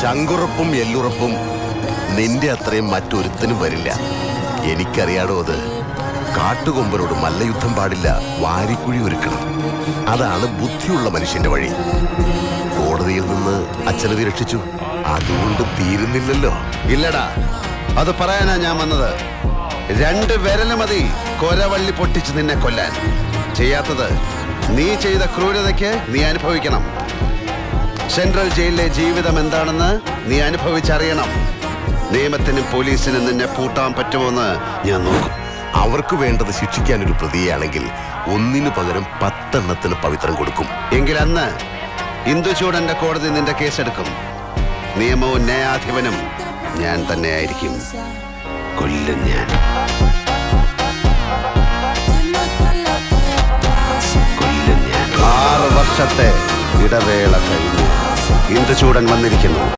ചങ്കുറപ്പും എല്ലുറപ്പും നിന്റെ അത്രയും മറ്റൊരുത്തനും വരില്ല. എനിക്കറിയാടോ അത്. കാട്ടുകൊമ്പനോട് മല്ലയുദ്ധം പാടില്ല, വാരിക്കുഴി ഒരുക്കണം. അതാണ് ബുദ്ധിയുള്ള മനുഷ്യന്റെ വഴി. കോടതിയിൽ നിന്ന് അച്ഛനെ രക്ഷിച്ചു, അതുകൊണ്ട് തീരുന്നില്ലല്ലോ. ഇല്ലടാ, അത് പറയാനാ ഞാൻ വന്നത്. 2 വിരല് മതി കൊരവള്ളി പൊട്ടിച്ച് നിന്നെ കൊല്ലാൻ. ചെയ്യാത്തത് നീ ചെയ്ത ക്രൂരതയ്ക്ക് നീ അനുഭവിക്കണം. സെൻട്രൽ ജയിലിലെ ജീവിതം എന്താണെന്ന് നീ അനുഭവിച്ചറിയണം. നിയമത്തിനും പോലീസിനും നിന്നെ പൂട്ടാൻ പറ്റുമോന്ന് ഞാൻ നോക്കും. അവർക്ക് വേണ്ടത് ശിക്ഷിക്കാനൊരു പ്രതിയാണെങ്കിൽ ഒന്നിനു പകരം 10 എണ്ണത്തിന് പവിത്രം കൊടുക്കും. എങ്കിൽ അന്ന് ഇന്ദുചൂടന്റെ കോടതി നിന്റെ കേസെടുക്കും. നിയമവും ന്യായാധിപനും ഞാൻ തന്നെ ആയിരിക്കും. കൊല്ലും ഞാൻ. കൊല്ലും ഞാൻ. 6 വർഷത്തെ ഇടവേള കഴിഞ്ഞ് ഇന്ദുചൂടൻ വന്നിരിക്കുന്നു.